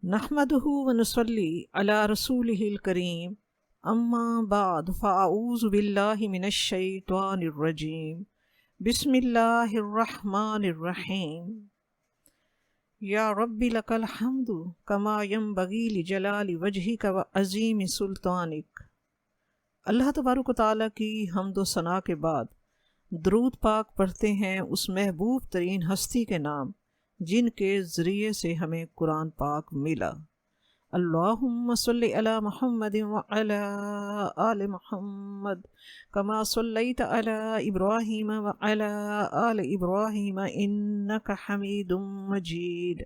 نحمدہ ونصلی علی رسولہ الکریم اما بعد فاعوذ باللہ من الشیطان الرجیم بسم اللہ الرحمن الرحیم یا رب لک الحمد کما ینبغی لجلال وجہک وعظیم سلطانک۔ اللہ تبارک و تعالیٰ کی حمد و ثنا کے بعد درود پاک پڑھتے ہیں اس محبوب ترین ہستی کے نام جن کے ذریعے سے ہمیں قرآن پاک ملا۔ اللہم صلی علی محمد وعلی آل محمد کما صلیت علی ابراہیم وعلی آل ابراہیم انک حمید مجید۔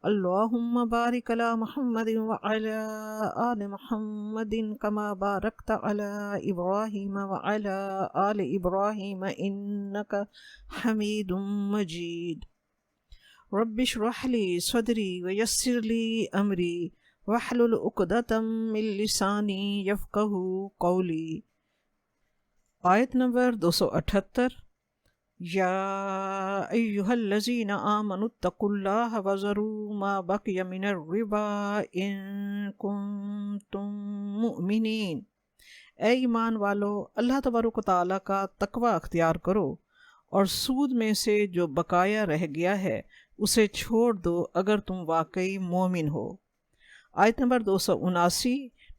اللہم بارک علی محمد وعلی آل محمد کما بارکت علی ابراہیم وعلی آل ابراہیم انک حمید مجید۔ رب اشرح لی صدری ویسر لی امری واحلل عقدۃ من لسانی یفقہوا قولی۔ آیت نمبر 278۔ یا ایہا الذین آمنوا اتقوا اللہ وذروا ما بقی من الربا ان کنتم مؤمنین۔ اے ایمان والو، اللہ تبارک و تعالیٰ کا تقوی اختیار کرو اور سود میں سے جو بقایا رہ گیا ہے اسے چھوڑ دو اگر تم واقعی مومن ہو۔ آیت نمبر 279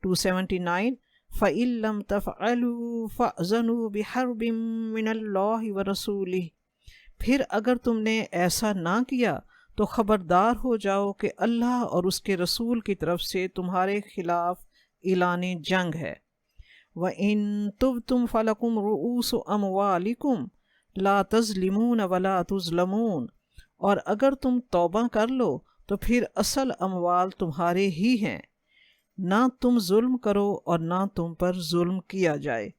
279۔ فَإِن لَّمْ تَفْعَلُوا فَأْذَنُوا بِحَرْبٍ مِّنَ اللَّهِ وَرَسُولِهِ۔ پھر اگر تم نے ایسا نہ کیا تو خبردار ہو جاؤ کہ اللہ اور اس کے رسول کی طرف سے تمہارے خلاف اعلان جنگ ہے۔ وَإِن تُبْتُمْ فَلَكُمْ رُءُوسُ أَمْوَالِكُمْ لَا تَظْلِمُونَ وَلَا تُظْلَمُونَ۔ اور اگر تم توبہ کر لو تو پھر اصل اموال تمہارے ہی ہیں، نہ تم ظلم کرو اور نہ تم پر ظلم کیا جائے۔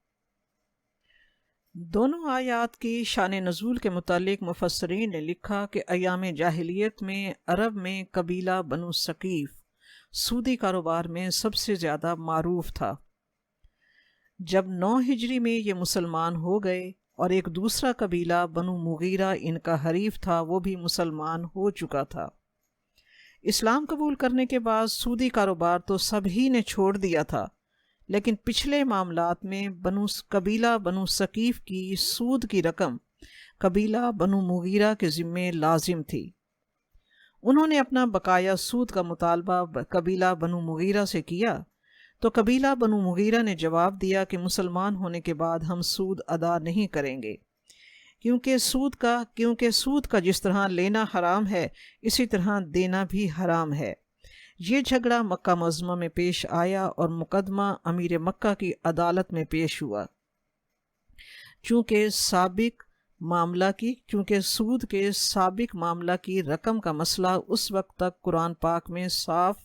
دونوں آیات کی شان نزول کے متعلق مفسرین نے لکھا کہ ایام جاہلیت میں عرب میں قبیلہ بنو ثقیف سودی کاروبار میں سب سے زیادہ معروف تھا۔ جب 9 ہجری میں یہ مسلمان ہو گئے اور ایک دوسرا قبیلہ بنو مغیرہ ان کا حریف تھا، وہ بھی مسلمان ہو چکا تھا۔ اسلام قبول کرنے کے بعد سودی کاروبار تو سب ہی نے چھوڑ دیا تھا، لیکن پچھلے معاملات میں قبیلہ بنو ثقیف کی سود کی رقم قبیلہ بنو مغیرہ کے ذمے لازم تھی۔ انہوں نے اپنا بقایا سود کا مطالبہ قبیلہ بنو مغیرہ سے کیا تو قبیلہ بنو مغیرہ نے جواب دیا کہ مسلمان ہونے کے بعد ہم سود ادا نہیں کریں گے، کیونکہ سود کا جس طرح لینا حرام ہے اسی طرح دینا بھی حرام ہے۔ یہ جھگڑا مکہ معظمہ میں پیش آیا اور مقدمہ امیر مکہ کی عدالت میں پیش ہوا۔ چونکہ سود کے سابق معاملہ کی رقم کا مسئلہ اس وقت تک قرآن پاک میں صاف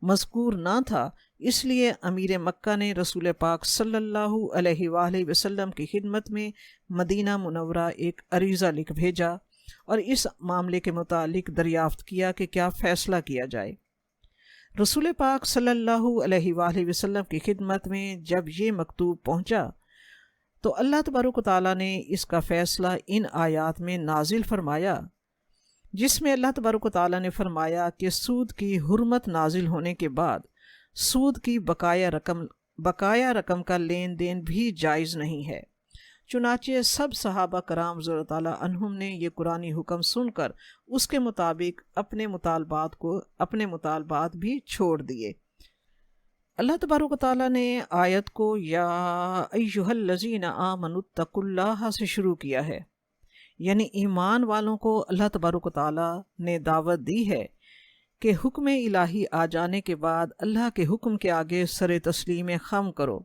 مذکور نہ تھا، اس لیے امیر مکہ نے رسول پاک صلی اللہ علیہ وآلہ وسلم کی خدمت میں مدینہ منورہ ایک عریضہ لکھ بھیجا اور اس معاملے کے متعلق دریافت کیا کہ کیا فیصلہ کیا جائے۔ رسول پاک صلی اللہ علیہ وآلہ وسلم کی خدمت میں جب یہ مکتوب پہنچا تو اللہ تبارک و تعالیٰ نے اس کا فیصلہ ان آیات میں نازل فرمایا، جس میں اللہ تبارک و تعالیٰ نے فرمایا کہ سود کی حرمت نازل ہونے کے بعد سود کی بقایا رقم کا لین دین بھی جائز نہیں ہے۔ چنانچہ سب صحابہ کرام رضی اللہ تعالیٰ عنہم نے یہ قرآنی حکم سن کر اس کے مطابق اپنے مطالبات بھی چھوڑ دیے۔ اللہ تبارک و تعالیٰ نے آیت کو یا ایہا الذین آمنوا اتقوا اللہ سے شروع کیا ہے، یعنی ایمان والوں کو اللہ تبارک و تعالیٰ نے دعوت دی ہے کہ حکم الہی آ جانے کے بعد اللہ کے حکم کے آگے سر تسلیم خم کرو۔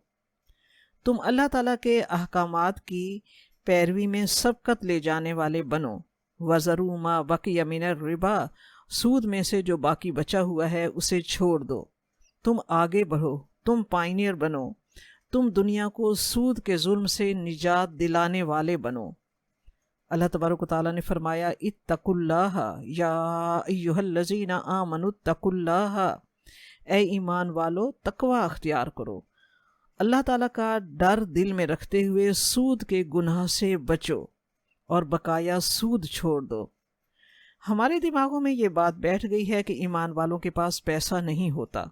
تم اللہ تعالیٰ کے احکامات کی پیروی میں سبقت لے جانے والے بنو۔ وَذَرُوا مَا بَقِیَ مِنَ الرِّبَا، سود میں سے جو باقی بچا ہوا ہے اسے چھوڑ دو۔ تم آگے بڑھو، تم پائنیئر بنو، تم دنیا کو سود کے ظلم سے نجات دلانے والے بنو۔ اللہ تبارک و تعالیٰ نے فرمایا اتقوا اللہ یا ایہا الذین آمنوا اتقوا اللہ، اے ایمان والو تقوی اختیار کرو، اللہ تعالیٰ کا ڈر دل میں رکھتے ہوئے سود کے گناہ سے بچو اور بقایا سود چھوڑ دو۔ ہمارے دماغوں میں یہ بات بیٹھ گئی ہے کہ ایمان والوں کے پاس پیسہ نہیں ہوتا۔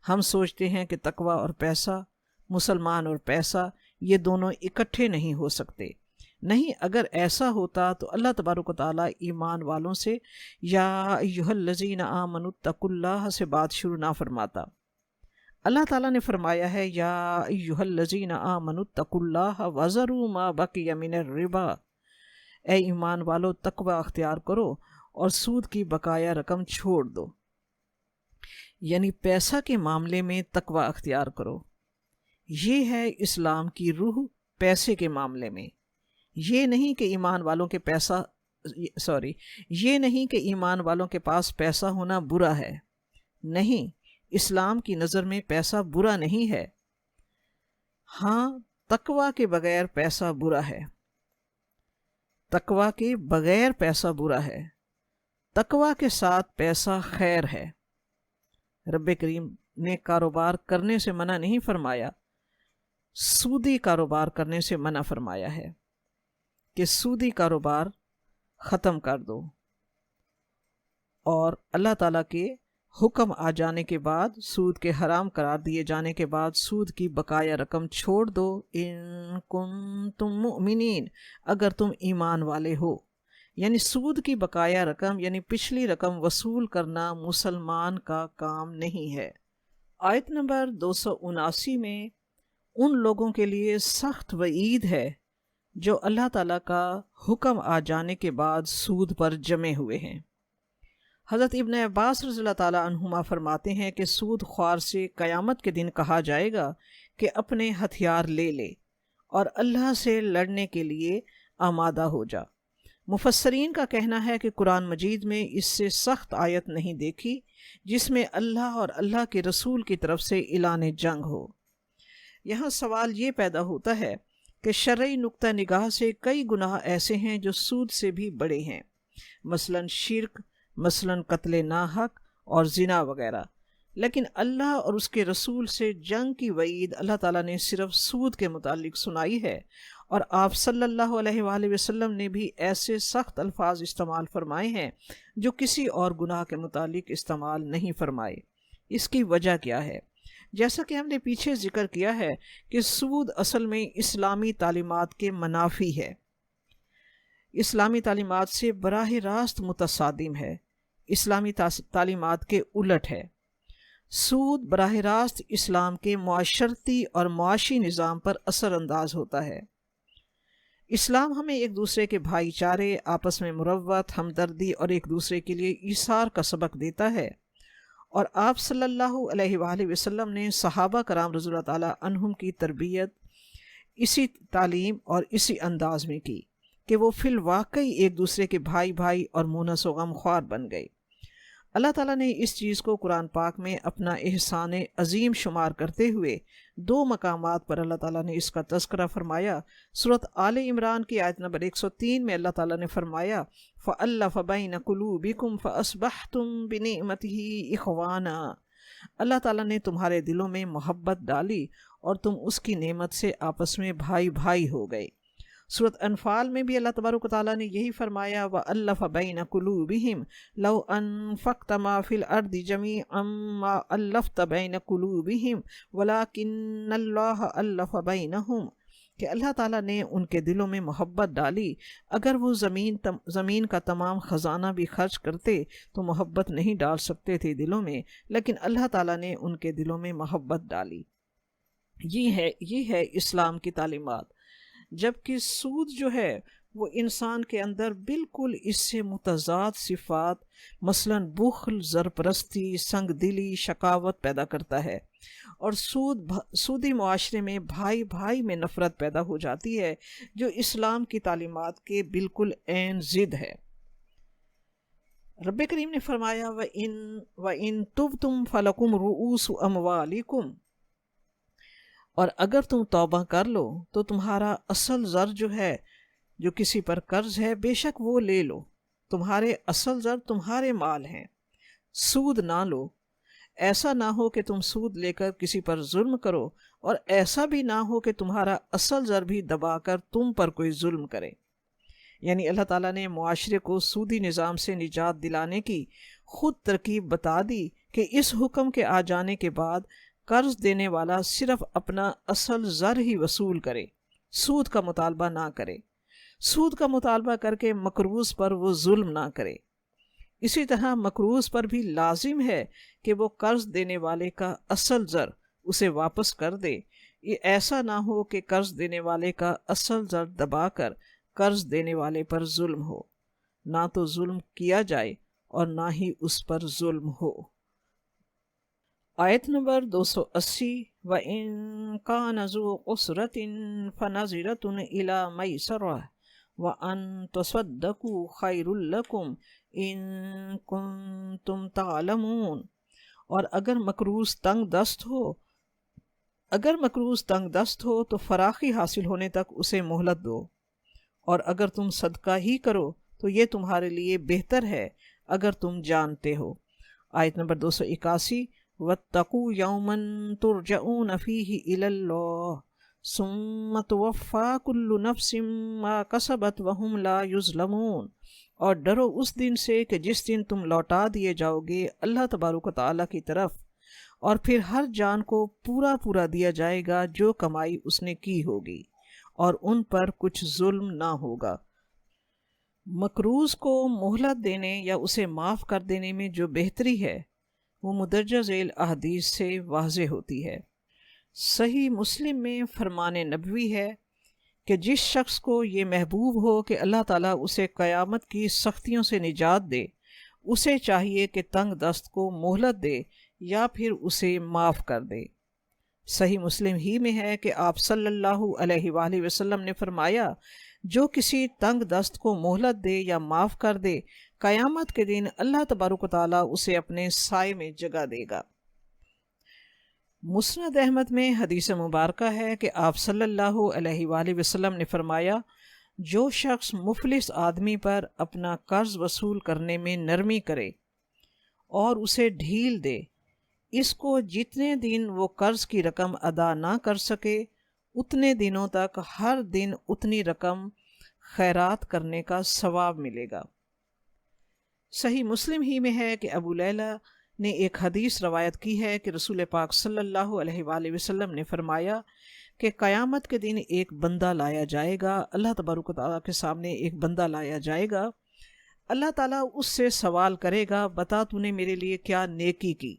ہم سوچتے ہیں کہ تقوی اور پیسہ، مسلمان اور پیسہ، یہ دونوں اکٹھے نہیں ہو سکتے۔ نہیں، اگر ایسا ہوتا تو اللہ تبارک و تعالیٰ ایمان والوں سے یا ایھا الذین آمنوا اتقوا اللہ سے بات شروع نہ فرماتا۔ اللہ تعالیٰ نے فرمایا ہے یا ایھا الذین آمنوا اتقوا اللہ وذروا ما بقی من الربا، اے ایمان والو تقوی اختیار کرو اور سود کی بقایا رقم چھوڑ دو، یعنی پیسہ کے معاملے میں تقوی اختیار کرو۔ یہ ہے اسلام کی روح پیسے کے معاملے میں۔ یہ نہیں کہ ایمان والوں کے ایمان والوں کے پاس پیسہ ہونا برا ہے۔ نہیں، اسلام کی نظر میں پیسہ برا نہیں ہے۔ ہاں، تقوی کے بغیر پیسہ برا ہے۔ تقوی کے بغیر پیسہ برا ہے، تقوی کے ساتھ پیسہ خیر ہے۔ رب کریم نے کاروبار کرنے سے منع نہیں فرمایا، سودی کاروبار کرنے سے منع فرمایا ہے کہ سودی کاروبار ختم کر دو، اور اللہ تعالیٰ کے حکم آ جانے کے بعد، سود کے حرام قرار دیے جانے کے بعد سود کی بقایا رقم چھوڑ دو، ان کنتم مؤمنین، اگر تم ایمان والے ہو۔ یعنی سود کی بقایا رقم یعنی پچھلی رقم وصول کرنا مسلمان کا کام نہیں ہے۔ آیت نمبر 279 میں ان لوگوں کے لیے سخت وعید ہے جو اللہ تعالیٰ کا حکم آ جانے کے بعد سود پر جمے ہوئے ہیں۔ حضرت ابن عباس رضی اللہ تعالیٰ عنہما فرماتے ہیں کہ سود خوار سے قیامت کے دن کہا جائے گا کہ اپنے ہتھیار لے لے اور اللہ سے لڑنے کے لیے آمادہ ہو جا۔ مفسرین کا کہنا ہے کہ قرآن مجید میں اس سے سخت آیت نہیں دیکھی جس میں اللہ اور اللہ کے رسول کی طرف سے اعلان جنگ ہو۔ یہاں سوال یہ پیدا ہوتا ہے کہ شرعی نقطہ نگاہ سے کئی گناہ ایسے ہیں جو سود سے بھی بڑے ہیں، مثلاً شرک، مثلاً قتل ناحق اور زنا وغیرہ، لیکن اللہ اور اس کے رسول سے جنگ کی وعید اللہ تعالیٰ نے صرف سود کے متعلق سنائی ہے، اور آپ صلی اللہ علیہ وآلہ وسلم نے بھی ایسے سخت الفاظ استعمال فرمائے ہیں جو کسی اور گناہ کے متعلق استعمال نہیں فرمائے۔ اس کی وجہ کیا ہے؟ جیسا کہ ہم نے پیچھے ذکر کیا ہے کہ سود اصل میں اسلامی تعلیمات کے منافی ہے، اسلامی تعلیمات سے براہ راست متصادم ہے، اسلامی تعلیمات کے الٹ ہے۔ سود براہ راست اسلام کے معاشرتی اور معاشی نظام پر اثر انداز ہوتا ہے۔ اسلام ہمیں ایک دوسرے کے بھائی چارے، آپس میں مروت، ہمدردی اور ایک دوسرے کے لیے ایثار کا سبق دیتا ہے، اور آپ صلی اللہ علیہ وآلہ وسلم نے صحابہ کرام رضی اللہ تعالیٰ عنہم کی تربیت اسی تعلیم اور اسی انداز میں کی کہ وہ فی الواقعی ایک دوسرے کے بھائی بھائی اور مونس و غم خوار بن گئے۔ اللہ تعالیٰ نے اس چیز کو قرآن پاک میں اپنا احسان عظیم شمار کرتے ہوئے 2 مقامات پر اللہ تعالیٰ نے اس کا تذکرہ فرمایا۔ سورۃ آل عمران کی آیت نمبر 103 میں اللہ تعالیٰ نے فرمایا فَأَلَّفَ بَيْنَ قُلُوبِكُمْ فَأَصْبَحْتُمْ بِنِعْمَتِهِ إِخْوَانًا، اللہ تعالیٰ نے تمہارے دلوں میں محبت ڈالی اور تم اس کی نعمت سے آپس میں بھائی بھائی ہو گئے۔ سورۃ انفال میں بھی اللہ تبارک و تعالیٰ نے یہی فرمایا وَأَلَّفَ بَيْنَ قُلُوبِهِمْ لَوْ أَنفَقْتَ مَا فِي الْأَرْضِ جَمِيعًا مَا أَلَّفْتَ بَيْنَ قُلُوبِهِمْ وَلَكِنَّ اللَّهَ أَلَّفَ بَيْنَهُمْ، کہ اللہ تعالیٰ نے ان کے دلوں میں محبت ڈالی، اگر وہ زمین کا تمام خزانہ بھی خرچ کرتے تو محبت نہیں ڈال سکتے تھے دلوں میں، لیکن اللہ تعالیٰ نے ان کے دلوں میں محبت ڈالی۔ یہ ہے اسلام کی تعلیمات۔ جبکہ سود جو ہے وہ انسان کے اندر بالکل اس سے متضاد صفات مثلاً بخل، زرپرستی، سنگ دلی، شقاوت پیدا کرتا ہے، اور سودی معاشرے میں بھائی بھائی میں نفرت پیدا ہو جاتی ہے جو اسلام کی تعلیمات کے بالکل عین ضد ہے۔ رب کریم نے فرمایا وَإِن تُبْتُمْ فَلَكُمْ رُؤُوسُ أَمْوَالِكُمْ، اور اگر تم توبہ کر لو تو تمہارا اصل زر جو ہے، جو کسی پر قرض ہے، بے شک وہ لے لو، تمہارے اصل زر تمہارے مال ہیں، سود نہ لو۔ ایسا نہ ہو کہ تم سود لے کر کسی پر ظلم کرو، اور ایسا بھی نہ ہو کہ تمہارا اصل زر بھی دبا کر تم پر کوئی ظلم کرے۔ یعنی اللہ تعالیٰ نے معاشرے کو سودی نظام سے نجات دلانے کی خود ترکیب بتا دی کہ اس حکم کے آ جانے کے بعد قرض دینے والا صرف اپنا اصل زر ہی وصول کرے، سود کا مطالبہ نہ کرے، سود کا مطالبہ کر کے مقروض پر وہ ظلم نہ کرے۔ اسی طرح مقروض پر بھی لازم ہے کہ وہ قرض دینے والے کا اصل زر اسے واپس کر دے۔ یہ ایسا نہ ہو کہ قرض دینے والے کا اصل زر دبا کر قرض دینے والے پر ظلم ہو، نہ تو ظلم کیا جائے اور نہ ہی اس پر ظلم ہو۔ آیت نمبر 280 وَإِن كَانَ ذُو عُسْرَةٍ فَنَظِرَةٌ إِلَى مَيْسَرَةٍ وَأَن تَصَدَّقُوا خَيْرٌ لَكُمْ إِن كُنتُمْ تَعْلَمُونَ۔ اور اگر مقروض تنگ دست ہو تو فراخی حاصل ہونے تک اسے مہلت دو، اور اگر تم صدقہ ہی کرو تو یہ تمہارے لیے بہتر ہے اگر تم جانتے ہو۔ آیت نمبر 281 وَاتَّقُوا يَوْمًا تُرْجَعُونَ فِيهِ إِلَى اللَّهِ ثُمَّ تُوَفَّى كُلُّ نَفْسٍ مَا كَسَبَتْ وَهُمْ لَا يُظْلَمُونَ۔ اور ڈرو اس دن سے کہ جس دن تم لوٹا دیے جاؤ گے اللہ تبارک و تعالیٰ کی طرف، اور پھر ہر جان کو پورا دیا جائے گا جو کمائی اس نے کی ہوگی، اور ان پر کچھ ظلم نہ ہوگا۔ مقروض کو مہلت دینے یا اسے معاف کر دینے میں جو بہتری ہے وہ مدرجہ ذیل احادیث سے واضح ہوتی ہے۔ صحیح مسلم میں فرمان نبوی ہے کہ جس شخص کو یہ محبوب ہو کہ اللہ تعالیٰ اسے قیامت کی سختیوں سے نجات دے، اسے چاہیے کہ تنگ دست کو مہلت دے یا پھر اسے معاف کر دے۔ صحیح مسلم ہی میں ہے کہ آپ صلی اللہ علیہ وآلہ وسلم نے فرمایا، جو کسی تنگ دست کو مہلت دے یا معاف کر دے، قیامت کے دن اللہ تبارک و تعالیٰ اسے اپنے سائے میں جگہ دے گا۔ مسند احمد میں حدیث مبارکہ ہے کہ آپ صلی اللہ علیہ وآلہ وسلم نے فرمایا، جو شخص مفلس آدمی پر اپنا قرض وصول کرنے میں نرمی کرے اور اسے ڈھیل دے، اس کو جتنے دن وہ قرض کی رقم ادا نہ کر سکے اتنے دنوں تک ہر دن اتنی رقم خیرات کرنے کا ثواب ملے گا۔ صحیح مسلم ہی میں ہے کہ ابو لیلہ نے ایک حدیث روایت کی ہے کہ رسول پاک صلی اللہ علیہ وآلہ وسلم نے فرمایا کہ قیامت کے دن ایک بندہ لایا جائے گا، اللہ تبارک و تعالیٰ کے سامنے ایک بندہ لایا جائے گا، اللہ تعالیٰ اس سے سوال کرے گا، بتا تو نے میرے لیے کیا نیکی کی؟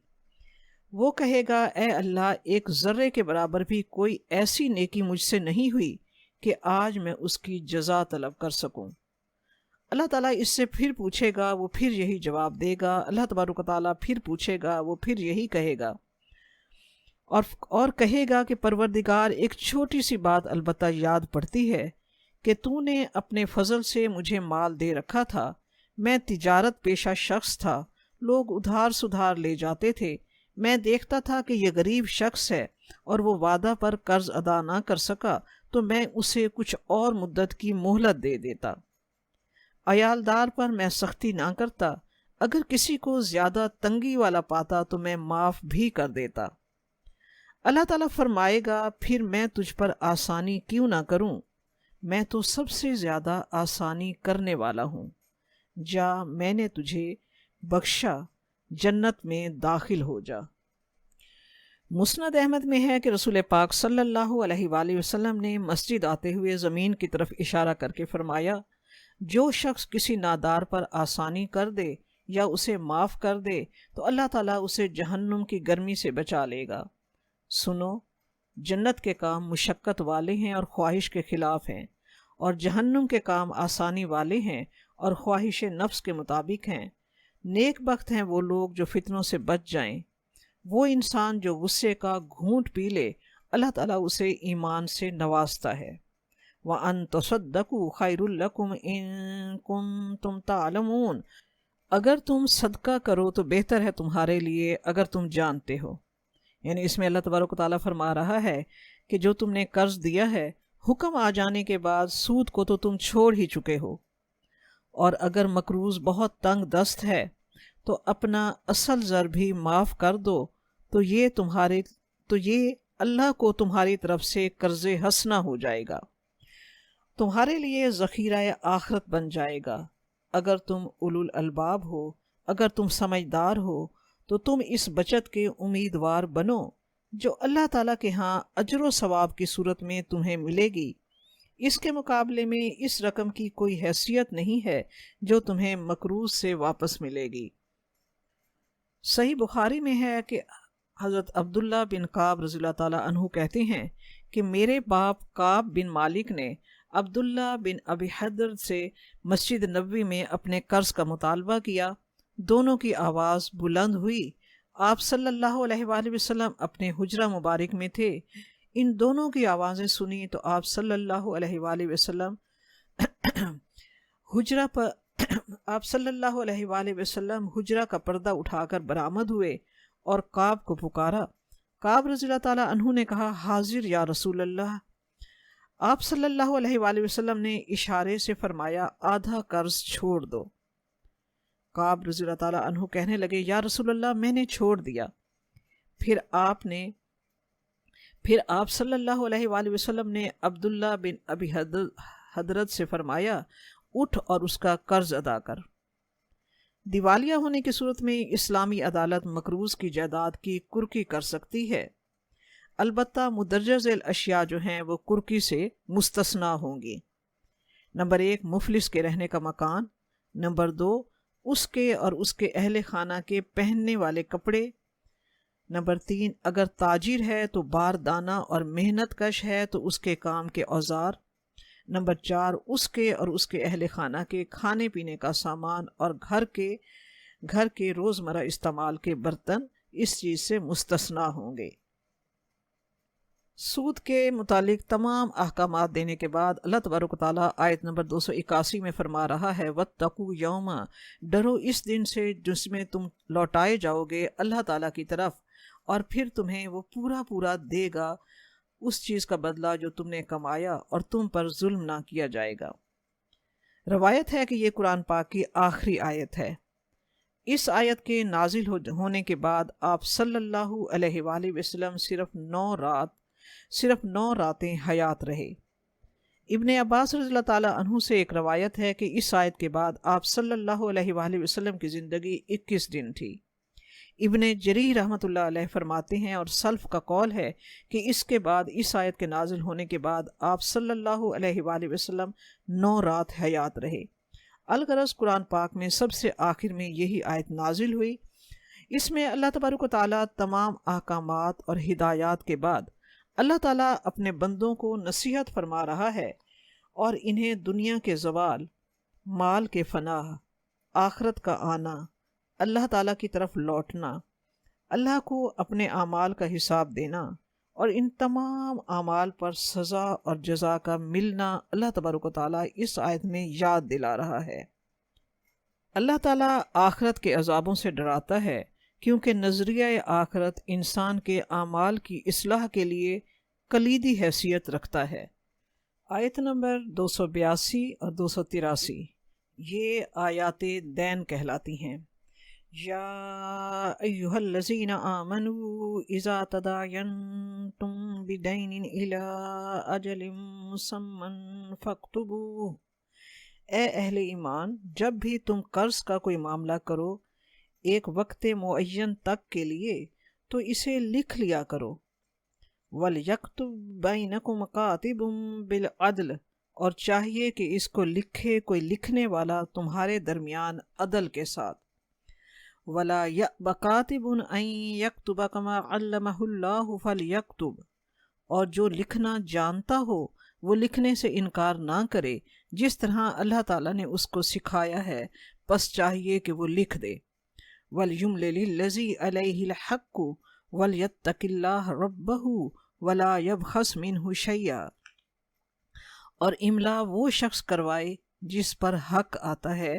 وہ کہے گا، اے اللہ، ایک ذرے کے برابر بھی کوئی ایسی نیکی مجھ سے نہیں ہوئی کہ آج میں اس کی جزا طلب کر سکوں۔ اللہ تعالیٰ اس سے پھر پوچھے گا، وہ پھر یہی جواب دے گا، اللہ تبارک و تعالیٰ پھر پوچھے گا، وہ پھر یہی کہے گا، اور کہے گا کہ پروردگار، ایک چھوٹی سی بات البتہ یاد پڑتی ہے کہ تو نے اپنے فضل سے مجھے مال دے رکھا تھا، میں تجارت پیشہ شخص تھا، لوگ ادھار سدھار لے جاتے تھے، میں دیکھتا تھا کہ یہ غریب شخص ہے اور وہ وعدہ پر قرض ادا نہ کر سکا تو میں اسے کچھ اور مدت کی مہلت دے دیتا، عیالدار پر میں سختی نہ کرتا، اگر کسی کو زیادہ تنگی والا پاتا تو میں معاف بھی کر دیتا۔ اللہ تعالیٰ فرمائے گا، پھر میں تجھ پر آسانی کیوں نہ کروں؟ میں تو سب سے زیادہ آسانی کرنے والا ہوں، جا، میں نے تجھے بخشا، جنت میں داخل ہو جا۔ مسند احمد میں ہے کہ رسول پاک صلی اللہ علیہ وآلہ وسلم نے مسجد آتے ہوئے زمین کی طرف اشارہ کر کے فرمایا، جو شخص کسی نادار پر آسانی کر دے یا اسے معاف کر دے تو اللہ تعالیٰ اسے جہنم کی گرمی سے بچا لے گا۔ سنو، جنت کے کام مشقت والے ہیں اور خواہش کے خلاف ہیں، اور جہنم کے کام آسانی والے ہیں اور خواہش نفس کے مطابق ہیں۔ نیک بخت ہیں وہ لوگ جو فتنوں سے بچ جائیں۔ وہ انسان جو غصے کا گھونٹ پی لے، اللہ تعالیٰ اسے ایمان سے نوازتا ہے۔ وَأَن تَصَدَّقُوا خَيْرٌ لَكُمْ إِن كُنتُمْ تَعْلَمُونَ۔ اگر تم صدقہ کرو تو بہتر ہے تمہارے لیے اگر تم جانتے ہو۔ یعنی اس میں اللہ تبارک و تعالیٰ فرما رہا ہے کہ جو تم نے قرض دیا ہے، حکم آ جانے کے بعد سود کو تو تم چھوڑ ہی چکے ہو، اور اگر مقروض بہت تنگ دست ہے تو اپنا اصل زر بھی معاف کر دو، تو یہ اللہ کو تمہاری طرف سے قرض حسنہ ہو جائے گا۔ تمہارے لیے ذخیرہ آخرت بن جائے گا۔ اگر تم اولو الالباب ہو، اگر تم سمجھدار ہو تو تم اس بچت کے امیدوار بنو جو اللہ تعالیٰ کے ہاں اجر و ثواب کی صورت میں تمہیں ملے گی۔ اس کے مقابلے میں اس رقم کی کوئی حیثیت نہیں ہے جو تمہیں مقروض سے واپس ملے گی۔ صحیح بخاری میں ہے کہ حضرت عبداللہ بن کعب رضی اللہ تعالیٰ عنہ کہتے ہیں کہ میرے باپ کعب بن مالک نے عبداللہ بن ابی حدر سے مسجد نبوی میں اپنے قرض کا مطالبہ کیا۔ دونوں کی آواز بلند ہوئی۔ آپ صلی اللہ علیہ وآلہ وسلم اپنے حجرہ مبارک میں تھے۔ ان دونوں کی آوازیں سنی تو آپ صلی اللہ علیہ وآلہ وسلم حجرہ کا پردہ اٹھا کر برآمد ہوئے اور کعب کو پکارا۔ کعب رضی اللہ تعالیٰ عنہ نے کہا، حاضر یا رسول اللہ۔ آپ صلی اللہ علیہ وآلہ وسلم نے اشارے سے فرمایا، آدھا قرض چھوڑ دو۔ کعب رضی اللہ تعالیٰ عنہ کہنے لگے، یا رسول اللہ میں نے چھوڑ دیا۔ پھر آپ صلی اللہ علیہ وآلہ وسلم نے عبداللہ بن ابی حضرت سے فرمایا، اٹھ اور اس کا قرض ادا کر۔ دیوالیہ ہونے کی صورت میں اسلامی عدالت مقروض کی جائیداد کی کرکی کر سکتی ہے، البتہ مدرجہ ذیل اشیاء جو ہیں وہ کرکی سے مستثنیٰ ہوں گی۔ نمبر 1، مفلس کے رہنے کا مکان۔ نمبر 2، اس کے اور اس کے اہل خانہ کے پہننے والے کپڑے۔ نمبر 3، اگر تاجر ہے تو باردانہ اور محنت کش ہے تو اس کے کام کے اوزار۔ نمبر 4، اس کے اور اس کے اہل خانہ کے کھانے پینے کا سامان اور گھر کے روزمرہ استعمال کے برتن اس چیز سے مستثنیٰ ہوں گے۔ سود کے متعلق تمام احکامات دینے کے بعد اللہ تبارک و تعالیٰ آیت نمبر 281 میں فرما رہا ہے، وَاتَّقُوا يَوْمًا، ڈرو اس دن سے جس میں تم لوٹائے جاؤ گے اللہ تعالیٰ کی طرف، اور پھر تمہیں وہ پورا دے گا اس چیز کا بدلہ جو تم نے کمایا، اور تم پر ظلم نہ کیا جائے گا۔ روایت ہے کہ یہ قرآن پاک کی آخری آیت ہے۔ اس آیت کے نازل ہونے کے بعد آپ صلی اللہ علیہ وآلہ وسلم صرف 9 راتیں حیات رہے۔ ابن عباس رضی اللہ تعالیٰ عنہ سے ایک روایت ہے کہ اس آیت کے بعد آپ صلی اللہ علیہ وآلہ وسلم کی زندگی 21 دن تھی۔ ابن جریر رحمۃ اللہ علیہ فرماتے ہیں، اور سلف کا قول ہے کہ اس کے بعد اس آیت کے نازل ہونے کے بعد آپ صلی اللہ علیہ وآلہ وسلم 9 رات حیات رہے۔ الغرض قرآن پاک میں سب سے آخر میں یہی آیت نازل ہوئی۔ اس میں اللہ تبارک و تعالیٰ تمام احکامات اور ہدایات کے بعد اللہ تعالیٰ اپنے بندوں کو نصیحت فرما رہا ہے اور انہیں دنیا کے زوال، مال کے فناء، آخرت کا آنا، اللہ تعالیٰ کی طرف لوٹنا، اللہ کو اپنے اعمال کا حساب دینا اور ان تمام اعمال پر سزا اور جزا کا ملنا اللہ تبارک و تعالیٰ اس آیت میں یاد دلا رہا ہے۔ اللہ تعالیٰ آخرت کے عذابوں سے ڈراتا ہے کیونکہ نظریہ آخرت انسان کے اعمال کی اصلاح کے لیے کلیدی حیثیت رکھتا ہے۔ آیت نمبر 282 اور 283 یہ آیات دین کہلاتی ہیں۔ یا ایہا الذین آمنوا اذا تداینتم بدین الی اجل مسمی فاکتبوہ، اے اہل ایمان، جب بھی تم قرض کا کوئی معاملہ کرو ایک وقت معین تک کے لیے تو اسے لکھ لیا کرو۔ وَلْيَكْتُبْ بَيْنَكُمْ كَاتِبٌ بِالْعَدْلِ، اور چاہیے کہ اس کو لکھے کوئی لکھنے والا تمہارے درمیان عدل کے ساتھ۔ وَلَا يَأْبَ كَاتِبٌ أَن يَكْتُبَ كَمَا عَلَّمَهُ اللَّهُ فَلْيَكْتُبْ، اور جو لکھنا جانتا ہو وہ لکھنے سے انکار نہ کرے جس طرح اللہ تعالیٰ نے اس کو سکھایا ہے، بس چاہیے کہ وہ لکھ دے۔ وَلْيُمْلِلِ الَّذِي عَلَيْهِ الْحَقُّ وَلْيَتَّقِ اللَّهَ رَبَّهُ وَلَا يَبْخَسْ مِنْهُ شَيْئًا، اور املا وہ شخص کروائے جس پر حق آتا ہے،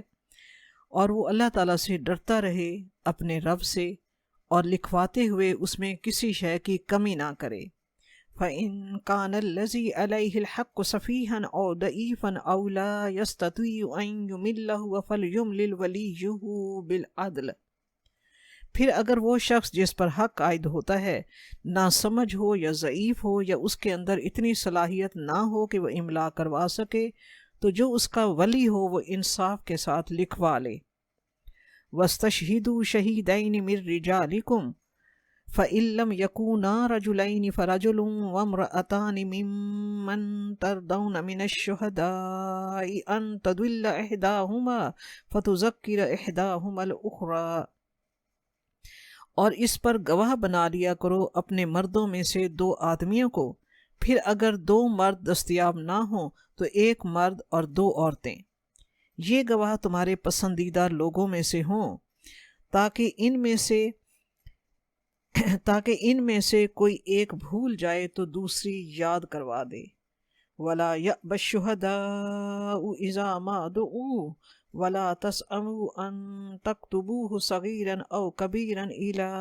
اور وہ اللہ تعالیٰ سے ڈرتا رہے اپنے رب سے، اور لکھواتے ہوئے اس میں کسی شے کی کمی نہ کرے۔ فَإِن كَانَ الَّذِي عَلَيْهِ الْحَقُّ صَفِيحًا أَوْ ضَعِيفًا أَوْ لَا يَسْتَطِيعُ أَن يُمِلَّ فَلْيُمْلِلْ وَلِيُّهُ بِالْعَدْلِ، پھر اگر وہ شخص جس پر حق عائد ہوتا ہے ناسمجھ ہو یا ضعیف ہو یا اس کے اندر اتنی صلاحیت نہ ہو کہ وہ املا کروا سکے تو جو اس کا ولی ہو وہ انصاف کے ساتھ لکھوا لے۔ وَاسْتَشْهِدُوا شَهِيدَيْنِ مِن رِّجَالِكُمْ فَإِن لَّمْ يَكُونَا رَجُلَيْنِ فَرَجُلٌ وَامْرَأَتَانِ مِمَّن تَرْضَوْنَ مِنَ الشُّهَدَاءِ أَن تَضِلَّ إِحْدَاهُمَا فَتُذَكِّرَ إِحْدَاهُمَا الْأُخْرَىٰ، اور اس پر گواہ بنا لیا کرو اپنے مردوں میں سے 2 آدمیوں کو، پھر اگر 2 مرد دستیاب نہ ہوں تو 1 مرد اور 2 عورتیں، یہ گواہ تمہارے پسندیدہ لوگوں میں سے ہوں، تاکہ ان میں سے کوئی ایک بھول جائے تو دوسری یاد کروا دے۔ وَلَا يَأْبَ الشُّهَدَاءُ إِذَا مَا دُعُوا وَلَا تَسْأَمُوا أَن تَكْتُبُوهُ صَغِيرًا أَوْ كَبِيرًا إِلَىٰ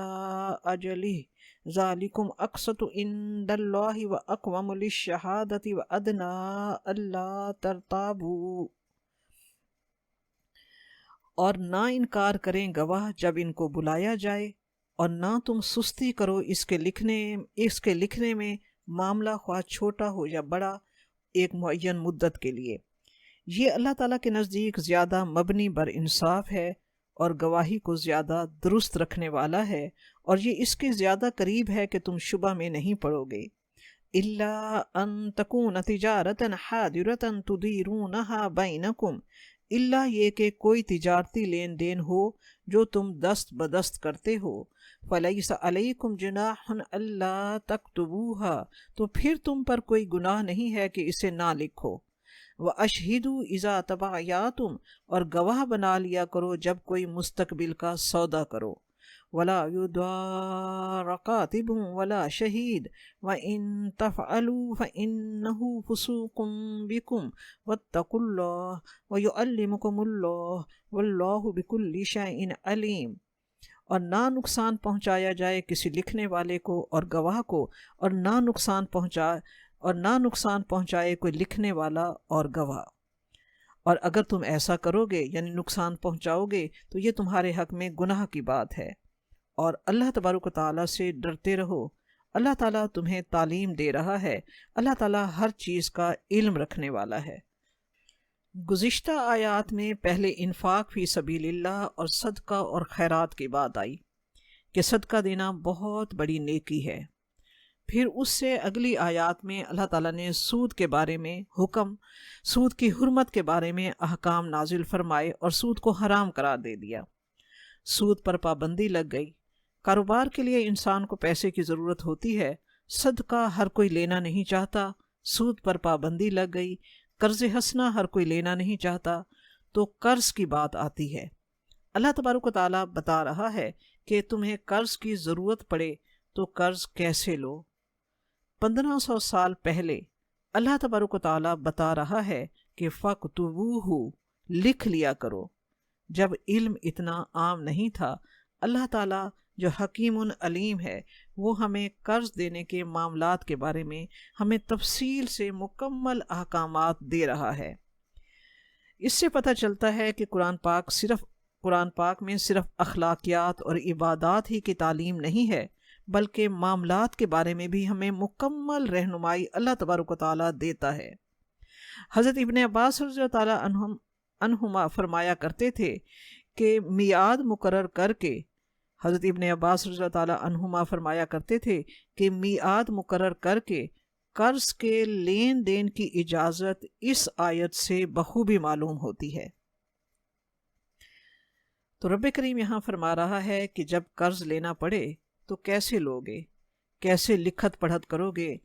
أَجَلِهِ ذَٰلِكُمْ أَقْسَطُ عِندَ اللَّهِ وَأَقْوَمُ لِلشَّهَادَةِ وَأَدْنَىٰ أَلَّا تَرْتَابُوا، اور نہ انکار کریں گواہ جب ان کو بلایا جائے، اور نہ تم سستی کرو اس کے لکھنے میں، معاملہ خواہ چھوٹا ہو یا بڑا، ایک معین مدت کے لیے۔ یہ اللہ تعالیٰ کے نزدیک زیادہ مبنی بر انصاف ہے اور گواہی کو زیادہ درست رکھنے والا ہے، اور یہ اس کے زیادہ قریب ہے کہ تم شبہ میں نہیں پڑو گے۔ إِلَّا أَن تَكُونَ تِجَارَةً حَاضِرَةً تُدِيرُونَهَا بَيْنَكُمْ، اللہ یہ کہ کوئی تجارتی لین دین ہو جو تم دست بدست کرتے ہو، فَلَيْسَ عَلَيْكُمْ جُنَاحٌ أَلَّا تَكْتُبُوهَا، تو پھر تم پر کوئی گناہ نہیں ہے کہ اسے نہ لکھو۔ وَأَشْهِدُوا إِذَا تَبَايَعْتُمْ، اور گواہ بنا لیا کرو جب کوئی مستقبل کا سودا کرو۔ وَلَا يُضَارَّ كَاتِبٌ وَلَا شَهِيدٌ وَإِن تَفْعَلُوا فَإِنَّهُ فُسُوقٌ بِكُمْ وَاتَّقُوا اللَّهَ وَيُعَلِّمُكُمُ اللَّهُ وَاللَّهُ بِكُلِّ شَيْءٍ عَلِيمٌ، اور نہ نقصان پہنچایا جائے کسی لکھنے والے کو اور گواہ کو، اور نہ نقصان پہنچائے کوئی لکھنے والا اور گواہ، اور اگر تم ایسا کرو گے یعنی نقصان پہنچاؤ گے تو یہ تمہارے حق میں گناہ کی بات ہے، اور اللہ تبارک و تعالیٰ سے ڈرتے رہو، اللہ تعالیٰ تمہیں تعلیم دے رہا ہے، اللہ تعالیٰ ہر چیز کا علم رکھنے والا ہے۔ گزشتہ آیات میں پہلے انفاق فی سبیل اللہ اور صدقہ اور خیرات کی بات آئی کہ صدقہ دینا بہت بڑی نیکی ہے۔ پھر اس سے اگلی آیات میں اللہ تعالیٰ نے سود کے بارے میں حکم، سود کی حرمت کے بارے میں احکام نازل فرمائے اور سود کو حرام قرار دے دیا۔ سود پر پابندی لگ گئی۔ کاروبار کے لیے انسان کو پیسے کی ضرورت ہوتی ہے، صدقہ ہر کوئی لینا نہیں چاہتا، سود پر پابندی لگ گئی۔ قرض حسنہ ہر کوئی لینا نہیں چاہتا، تو قرض کی بات آتی ہے۔ اللہ تبارک و تعالیٰ بتا رہا ہے کہ تمہیں قرض کی ضرورت پڑے تو قرض کیسے لو۔ 1500 سال پہلے اللہ تبارک و تعالیٰ بتا رہا ہے کہ فَاكْتُبُوهُ، لکھ لیا کرو۔ جب علم اتنا عام نہیں تھا، اللہ تعالیٰ جو حکیم علیم ہے وہ ہمیں قرض دینے کے معاملات کے بارے میں ہمیں تفصیل سے مکمل احکامات دے رہا ہے۔ اس سے پتہ چلتا ہے کہ قرآن پاک میں صرف اخلاقیات اور عبادات ہی کی تعلیم نہیں ہے، بلکہ معاملات کے بارے میں بھی ہمیں مکمل رہنمائی اللہ تبارک و تعالیٰ دیتا ہے۔ حضرت ابن عباس رضی اللہ تعالیٰ عنہما فرمایا کرتے تھے کہ میعاد مقرر کر کے حضرت ابن عباس رضی اللہ تعالیٰ عنہما فرمایا کرتے تھے کہ میعاد مقرر کر کے قرض کے لین دین کی اجازت اس آیت سے بخوبی معلوم ہوتی ہے۔ تو رب کریم یہاں فرما رہا ہے کہ جب قرض لینا پڑے تو کیسے لوگے، کیسے لکھت پڑھت کرو گے،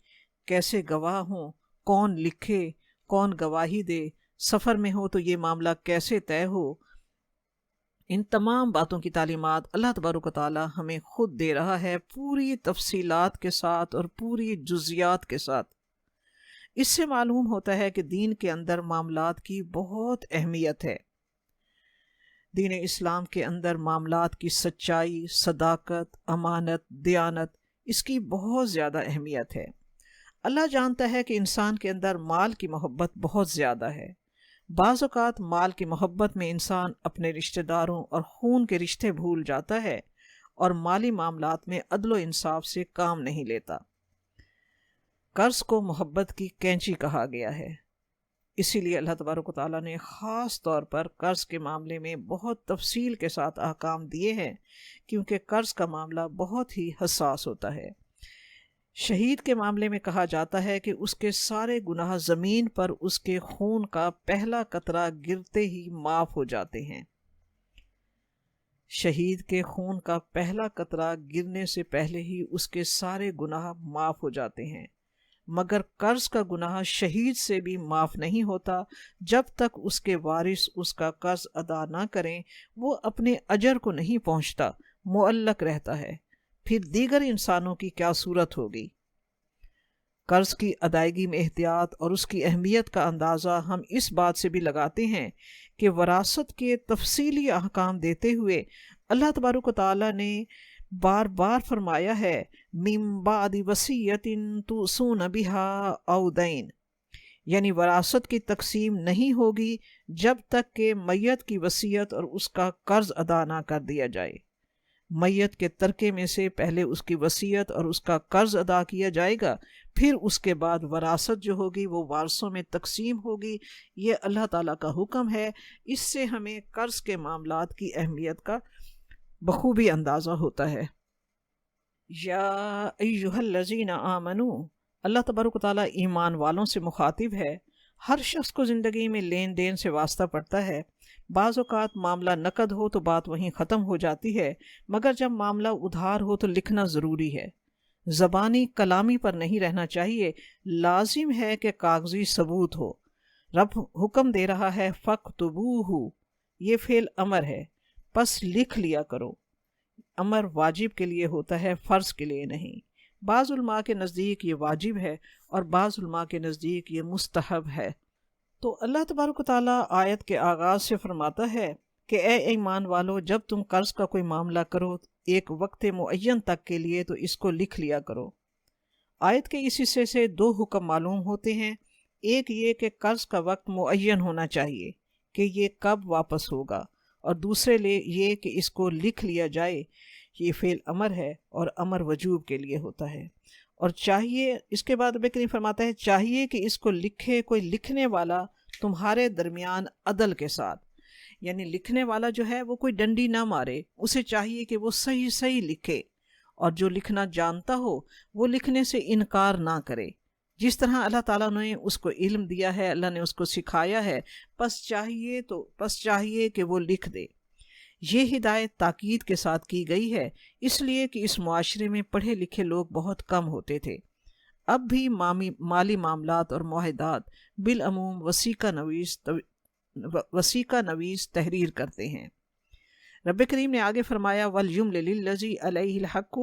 کیسے گواہ ہوں، کون لکھے، کون گواہی دے، سفر میں ہو تو یہ معاملہ کیسے طے ہو، ان تمام باتوں کی تعلیمات اللہ تبارک و تعالیٰ ہمیں خود دے رہا ہے، پوری تفصیلات کے ساتھ اور پوری جزیات کے ساتھ۔ اس سے معلوم ہوتا ہے کہ دین کے اندر معاملات کی بہت اہمیت ہے۔ دین اسلام کے اندر معاملات کی سچائی، صداقت، امانت، دیانت، اس کی بہت زیادہ اہمیت ہے۔ اللہ جانتا ہے کہ انسان کے اندر مال کی محبت بہت زیادہ ہے۔ بعض اوقات مال کی محبت میں انسان اپنے رشتہ داروں اور خون کے رشتے بھول جاتا ہے اور مالی معاملات میں عدل و انصاف سے کام نہیں لیتا۔ قرض کو محبت کی کینچی کہا گیا ہے، اسی لیے اللہ تبارک و تعالیٰ نے خاص طور پر قرض کے معاملے میں بہت تفصیل کے ساتھ احکام دیے ہیں، کیونکہ قرض کا معاملہ بہت ہی حساس ہوتا ہے۔ شہید کے معاملے میں کہا جاتا ہے کہ اس کے سارے گناہ زمین پر اس کے خون کا پہلا قطرہ گرتے ہی معاف ہو جاتے ہیں۔ شہید کے خون کا پہلا قطرہ گرنے سے پہلے ہی اس کے سارے گناہ معاف ہو جاتے ہیں، مگر قرض کا گناہ شہید سے بھی معاف نہیں ہوتا جب تک اس کے وارث اس کا قرض ادا نہ کریں۔ وہ اپنے اجر کو نہیں پہنچتا، معلق رہتا ہے۔ پھر دیگر انسانوں کی کیا صورت ہوگی؟ قرض کی ادائیگی میں احتیاط اور اس کی اہمیت کا اندازہ ہم اس بات سے بھی لگاتے ہیں کہ وراثت کے تفصیلی احکام دیتے ہوئے اللہ تبارک و تعالیٰ نے بار بار فرمایا ہے من بعد وصیۃ توصون بہا او دین، یعنی وراثت کی تقسیم نہیں ہوگی جب تک کہ میت کی وصیت اور اس کا قرض ادا نہ کر دیا جائے۔ میت کے ترکے میں سے پہلے اس کی وصیت اور اس کا قرض ادا کیا جائے گا، پھر اس کے بعد وراثت جو ہوگی وہ وارثوں میں تقسیم ہوگی۔ یہ اللہ تعالیٰ کا حکم ہے۔ اس سے ہمیں قرض کے معاملات کی اہمیت کا بخوبی اندازہ ہوتا ہے۔ یا ایہا الذین آمنوا، اللہ تبارک و تعالیٰ ایمان والوں سے مخاطب ہے۔ ہر شخص کو زندگی میں لین دین سے واسطہ پڑتا ہے۔ بعض اوقات معاملہ نقد ہو تو بات وہیں ختم ہو جاتی ہے، مگر جب معاملہ ادھار ہو تو لکھنا ضروری ہے۔ زبانی کلامی پر نہیں رہنا چاہیے، لازم ہے کہ کاغذی ثبوت ہو۔ رب حکم دے رہا ہے فَاكْتُبُوهُ، یہ فعل امر ہے، پس لکھ لیا کرو۔ امر واجب کے لیے ہوتا ہے، فرض کے لیے نہیں۔ بعض علماء کے نزدیک یہ واجب ہے اور بعض علماء کے نزدیک یہ مستحب ہے۔ تو اللہ تبارک و تعالیٰ آیت کے آغاز سے فرماتا ہے کہ اے ایمان والو، جب تم قرض کا کوئی معاملہ کرو ایک وقت معین تک کے لیے تو اس کو لکھ لیا کرو۔ آیت کے اس حصے سے دو حکم معلوم ہوتے ہیں۔ ایک یہ کہ قرض کا وقت معین ہونا چاہیے کہ یہ کب واپس ہوگا، اور دوسرے یہ کہ اس کو لکھ لیا جائے۔ یہ فعل امر ہے اور امر وجوب کے لیے ہوتا ہے، اور چاہیے، اس کے بعد نبی کریم فرماتا ہے، چاہیے کہ اس کو لکھے کوئی لکھنے والا تمہارے درمیان عدل کے ساتھ، یعنی لکھنے والا جو ہے وہ کوئی ڈنڈی نہ مارے، اسے چاہیے کہ وہ صحیح لکھے، اور جو لکھنا جانتا ہو وہ لکھنے سے انکار نہ کرے۔ جس طرح اللہ تعالیٰ نے اس کو علم دیا ہے، اللہ نے اس کو سکھایا ہے، پس چاہیے کہ وہ لکھ دے۔ یہ ہدایت تاکید کے ساتھ کی گئی ہے، اس لیے کہ اس معاشرے میں پڑھے لکھے لوگ بہت کم ہوتے تھے۔ اب بھی مالی معاملات اور معاہدات بالعموم وسیقہ نویس تحریر کرتے ہیں۔ رب کریم نے آگے فرمایا وَلْيُمْلِلِ الَّذِي عَلَيْهِ الْحَقُّ،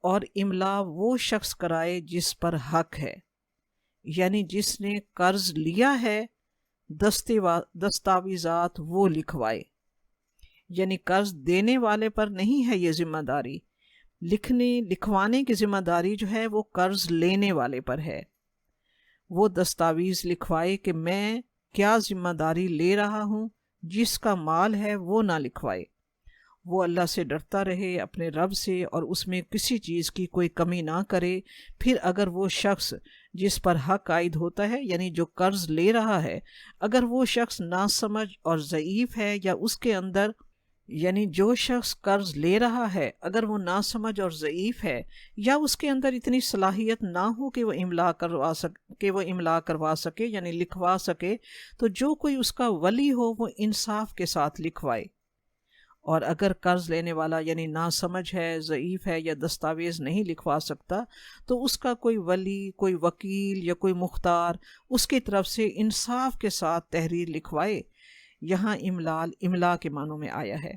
اور املا وہ شخص کرائے جس پر حق ہے، یعنی جس نے قرض لیا ہے دستاویزات وہ لکھوائے، یعنی قرض دینے والے پر نہیں ہے یہ ذمہ داری، لکھوانے کی ذمہ داری جو ہے وہ قرض لینے والے پر ہے۔ وہ دستاویز لکھوائے کہ میں کیا ذمہ داری لے رہا ہوں، جس کا مال ہے وہ نہ لکھوائے۔ وہ اللہ سے ڈرتا رہے، اپنے رب سے، اور اس میں کسی چیز کی کوئی کمی نہ کرے۔ پھر اگر وہ شخص جس پر حق عائد ہوتا ہے، یعنی جو قرض لے رہا ہے، اگر وہ شخص ناسمجھ اور ضعیف ہے، یا اس کے اندر، یعنی جو شخص قرض لے رہا ہے اگر وہ ناسمجھ اور ضعیف ہے، یا اس کے اندر اتنی صلاحیت نہ ہو کہ وہ املا کروا سکے یعنی لکھوا سکے، تو جو کوئی اس کا ولی ہو وہ انصاف کے ساتھ لکھوائے۔ اور اگر قرض لینے والا یعنی ناسمجھ ہے، ضعیف ہے، یا دستاویز نہیں لکھوا سکتا، تو اس کا کوئی ولی، کوئی وکیل یا کوئی مختار اس کی طرف سے انصاف کے ساتھ تحریر لکھوائے۔ یہاں املا کے معنوں میں آیا ہے۔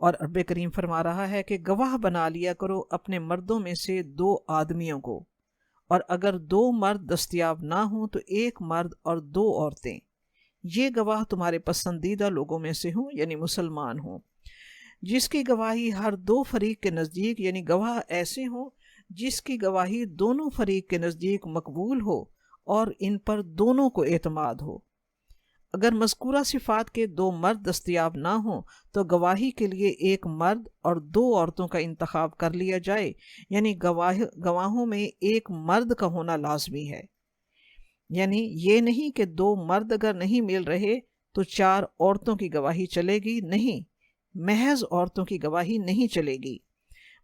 اور رب کریم فرما رہا ہے کہ گواہ بنا لیا کرو اپنے مردوں میں سے 2 آدمیوں کو، اور اگر 2 مرد دستیاب نہ ہوں تو 1 مرد اور 2 عورتیں، یہ گواہ تمہارے پسندیدہ لوگوں میں سے ہوں، یعنی مسلمان ہوں، جس کی گواہی ہر 2 فریق کے نزدیک، یعنی گواہ ایسے ہوں جس کی گواہی دونوں فریق کے نزدیک مقبول ہو اور ان پر دونوں کو اعتماد ہو۔ اگر مذکورہ صفات کے 2 مرد دستیاب نہ ہوں تو گواہی کے لیے 1 مرد اور 2 عورتوں کا انتخاب کر لیا جائے، یعنی گواہوں میں 1 مرد کا ہونا لازمی ہے۔ یعنی یہ نہیں کہ 2 مرد اگر نہیں مل رہے تو 4 عورتوں کی گواہی چلے گی، نہیں، محض عورتوں کی گواہی نہیں چلے گی،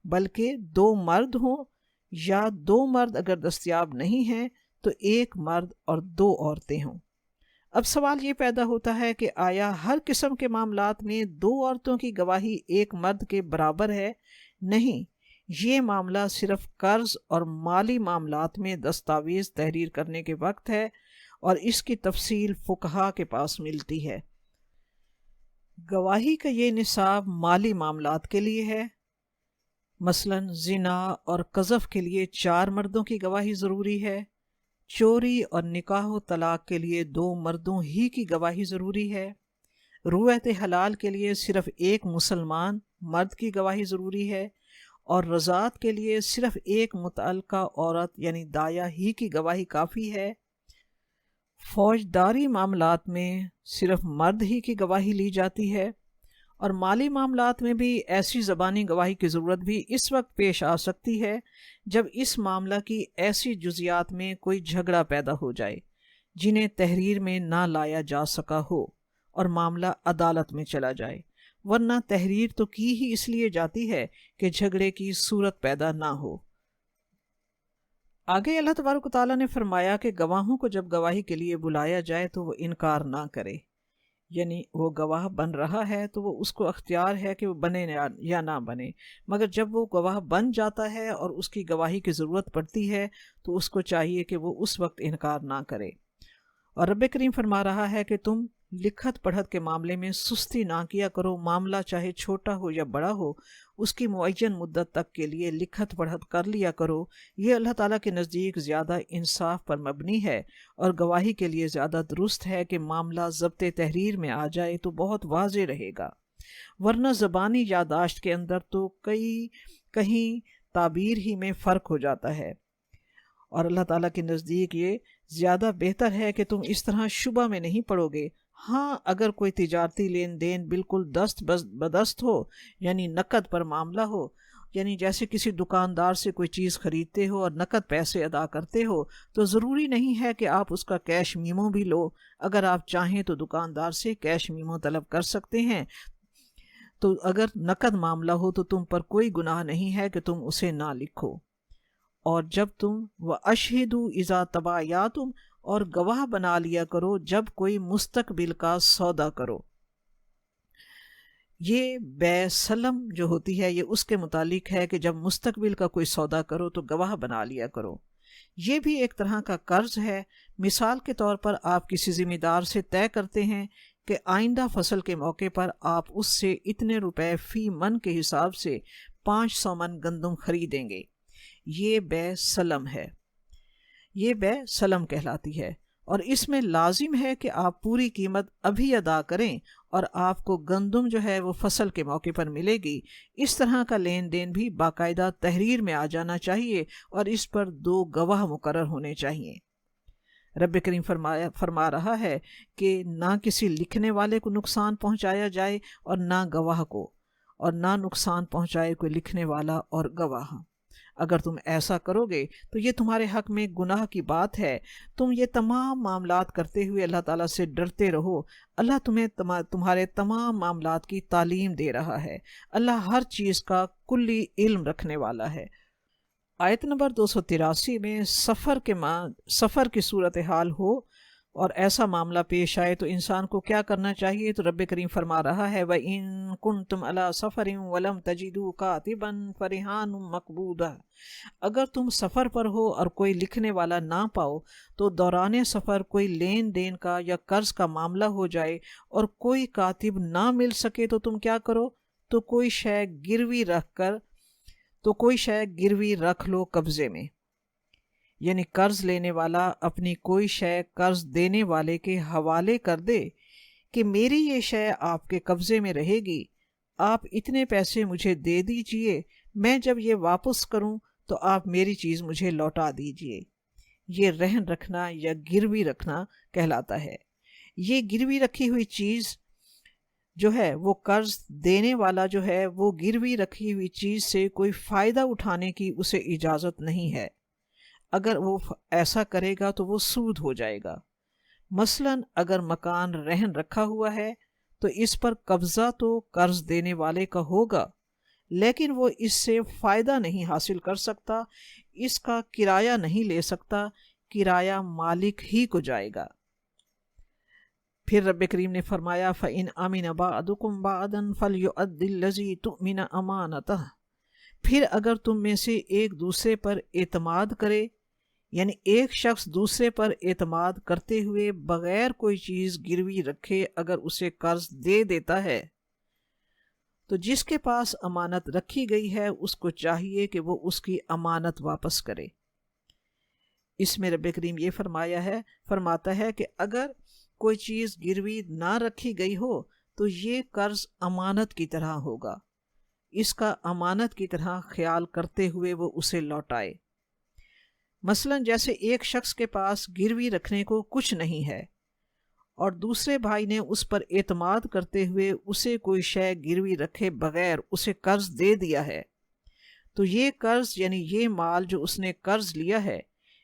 بلکہ 2 مرد ہوں، یا 2 مرد اگر دستیاب نہیں ہیں تو 1 مرد اور 2 عورتیں ہوں۔ اب سوال یہ پیدا ہوتا ہے کہ آیا ہر قسم کے معاملات میں 2 عورتوں کی گواہی 1 مرد کے برابر ہے؟ نہیں، یہ معاملہ صرف قرض اور مالی معاملات میں دستاویز تحریر کرنے کے وقت ہے، اور اس کی تفصیل فقہا کے پاس ملتی ہے۔ گواہی کا یہ نصاب مالی معاملات کے لیے ہے، مثلا زنا اور قذف کے لیے 4 مردوں کی گواہی ضروری ہے، چوری اور نکاح و طلاق کے لیے 2 مردوں ہی کی گواہی ضروری ہے، رویت حلال کے لیے صرف 1 مسلمان مرد کی گواہی ضروری ہے، اور رضاعت کے لیے صرف 1 متعلقہ عورت یعنی دایا ہی کی گواہی کافی ہے۔ فوجداری معاملات میں صرف مرد ہی کی گواہی لی جاتی ہے، اور مالی معاملات میں بھی ایسی زبانی گواہی کی ضرورت بھی اس وقت پیش آ سکتی ہے جب اس معاملہ کی ایسی جزیات میں کوئی جھگڑا پیدا ہو جائے جنہیں تحریر میں نہ لایا جا سکا ہو اور معاملہ عدالت میں چلا جائے، ورنہ تحریر تو کی ہی اس لیے جاتی ہے کہ جھگڑے کی صورت پیدا نہ ہو۔ آگے اللہ تبارک و تعالیٰ نے فرمایا کہ گواہوں کو جب گواہی کے لیے بلایا جائے تو وہ انکار نہ کرے، یعنی وہ گواہ بن رہا ہے تو وہ اس کو اختیار ہے کہ وہ بنے یا نہ بنے، مگر جب وہ گواہ بن جاتا ہے اور اس کی گواہی کی ضرورت پڑتی ہے تو اس کو چاہیے کہ وہ اس وقت انکار نہ کرے۔ اور رب کریم فرما رہا ہے کہ تم لکھت پڑھت کے معاملے میں سستی نہ کیا کرو، معاملہ چاہے چھوٹا ہو یا بڑا ہو اس کی معین مدت تک کے لیے لکھت پڑھت کر لیا کرو، یہ اللہ تعالیٰ کے نزدیک زیادہ انصاف پر مبنی ہے، اور گواہی کے لیے زیادہ درست ہے کہ معاملہ ضبط تحریر میں آ جائے تو بہت واضح رہے گا، ورنہ زبانی یادداشت کے اندر تو کہیں تعبیر ہی میں فرق ہو جاتا ہے، اور اللہ تعالیٰ کے نزدیک یہ زیادہ بہتر ہے کہ تم اس طرح شبہ میں نہیں پڑو گے۔ ہاں، اگر کوئی تجارتی لین دین بالکل دست بدست ہو، یعنی نقد پر معاملہ ہو، یعنی جیسے کسی دکاندار سے کوئی چیز خریدتے ہو اور نقد پیسے ادا کرتے ہو، تو ضروری نہیں ہے کہ آپ اس کا کیش میمو بھی لو، اگر آپ چاہیں تو دکاندار سے کیش میمو طلب کر سکتے ہیں، تو اگر نقد معاملہ ہو تو تم پر کوئی گناہ نہیں ہے کہ تم اسے نہ لکھو۔ اور جب تم وَأَشْهِدُوا إِذَا تَبَايَعْتُمْ اور گواہ بنا لیا کرو جب کوئی مستقبل کا سودا کرو۔ یہ بیع سلم جو ہوتی ہے یہ اس کے متعلق ہے کہ جب مستقبل کا کوئی سودا کرو تو گواہ بنا لیا کرو۔ یہ بھی ایک طرح کا قرض ہے۔ مثال کے طور پر آپ کسی ذمہ دار سے طے کرتے ہیں کہ آئندہ فصل کے موقع پر آپ اس سے اتنے روپے فی من کے حساب سے 500 من گندم خریدیں گے، یہ بیع سلم ہے، یہ بیع سلم کہلاتی ہے، اور اس میں لازم ہے کہ آپ پوری قیمت ابھی ادا کریں اور آپ کو گندم جو ہے وہ فصل کے موقع پر ملے گی۔ اس طرح کا لین دین بھی باقاعدہ تحریر میں آ جانا چاہیے اور اس پر 2 گواہ مقرر ہونے چاہیے۔ رب کریم فرما رہا ہے کہ نہ کسی لکھنے والے کو نقصان پہنچایا جائے اور نہ گواہ کو، اور نہ نقصان پہنچائے کوئی لکھنے والا اور گواہ۔ اگر تم ایسا کرو گے تو یہ تمہارے حق میں گناہ کی بات ہے۔ تم یہ تمام معاملات کرتے ہوئے اللہ تعالیٰ سے ڈرتے رہو۔ اللہ تمہیں تمہارے تمام معاملات کی تعلیم دے رہا ہے۔ اللہ ہر چیز کا کلی علم رکھنے والا ہے۔ آیت نمبر 283 میں سفر کی صورتحال ہو اور ایسا معاملہ پیش آئے تو انسان کو کیا کرنا چاہیے، تو رب کریم فرما رہا ہے وَإِن كُنتُمْ عَلَى سَفَرٍ وَلَمْ تَجِدُوا كَاتِبًا فَرِهَانٌ مَقْبُوضَةٌ، اگر تم سفر پر ہو اور کوئی لکھنے والا نہ پاؤ تو دوران سفر کوئی لین دین کا یا قرض کا معاملہ ہو جائے اور کوئی کاتب نہ مل سکے تو تم کیا کرو، تو کوئی شے گروی رکھ لو قبضے میں، یعنی قرض لینے والا اپنی کوئی شے قرض دینے والے کے حوالے کر دے کہ میری یہ شے آپ کے قبضے میں رہے گی، آپ اتنے پیسے مجھے دے دیجئے، میں جب یہ واپس کروں تو آپ میری چیز مجھے لوٹا دیجئے۔ یہ رہن رکھنا یا گروی رکھنا کہلاتا ہے۔ یہ گروی رکھی ہوئی چیز جو ہے وہ قرض دینے والا جو ہے وہ گروی رکھی ہوئی چیز سے کوئی فائدہ اٹھانے کی اسے اجازت نہیں ہے۔ اگر وہ ایسا کرے گا تو وہ سود ہو جائے گا۔ مثلاً اگر مکان رہن رکھا ہوا ہے تو اس پر قبضہ تو قرض دینے والے کا ہوگا، لیکن وہ اس سے فائدہ نہیں حاصل کر سکتا، اس کا کرایہ نہیں لے سکتا، کرایہ مالک ہی کو جائے گا۔ پھر رب کریم نے فرمایا فَإِنْ أَمِنَ بَعْضُكُمْ بَعْضًا فَلْيُؤَدِّ الَّذِي تُؤْمِنَ أَمَانَتَهُ۔ پھر اگر تم میں سے ایک دوسرے پر اعتماد کرے، یعنی ایک شخص دوسرے پر اعتماد کرتے ہوئے بغیر کوئی چیز گروی رکھے اگر اسے قرض دے دیتا ہے، تو جس کے پاس امانت رکھی گئی ہے اس کو چاہیے کہ وہ اس کی امانت واپس کرے۔ اس میں رب کریم یہ فرماتا ہے کہ اگر کوئی چیز گروی نہ رکھی گئی ہو تو یہ قرض امانت کی طرح ہوگا، اس کا امانت کی طرح خیال کرتے ہوئے وہ اسے لوٹائے۔ مثلاً جیسے ایک شخص کے پاس گروی رکھنے کو کچھ نہیں ہے اور دوسرے بھائی نے اس پر اعتماد کرتے ہوئے اسے کوئی شے گروی رکھے بغیر اسے قرض دے دیا ہے، تو یہ قرض یعنی یہ مال جو اس نے قرض لیا ہے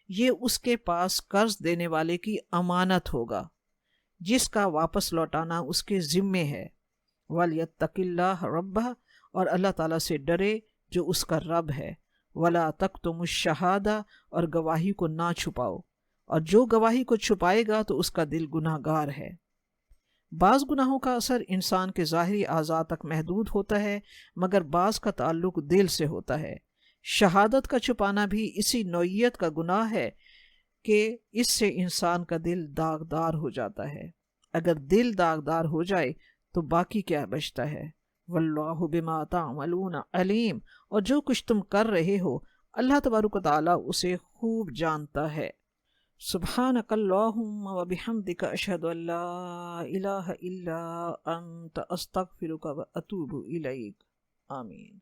یہ اس کے پاس قرض دینے والے کی امانت ہوگا، جس کا واپس لوٹانا اس کے ذمے ہے۔ وَلْيَتَّقِ اللَّهَ رَبَّهُ، اور اللہ تعالیٰ سے ڈرے جو اس کا رب ہے۔ وَلَا تَكْتُمُوا الشَّهَادَةَ، اور گواہی کو نہ چھپاؤ، اور جو گواہی کو چھپائے گا تو اس کا دل گناہ گار ہے۔ بعض گناہوں کا اثر انسان کے ظاہری اعضاء تک محدود ہوتا ہے، مگر بعض کا تعلق دل سے ہوتا ہے۔ شہادت کا چھپانا بھی اسی نوعیت کا گناہ ہے کہ اس سے انسان کا دل داغدار ہو جاتا ہے۔ اگر دل داغدار ہو جائے تو باقی کیا بچتا ہے؟ واللہ بما تعملون علیم، اور جو کچھ تم کر رہے ہو اللہ تبارک و تعالیٰ اسے خوب جانتا ہے۔ سبحانک اللہم و بحمدک اشہد ان لا الہ الا انت استغفرک و اتوب الیک۔ آمین۔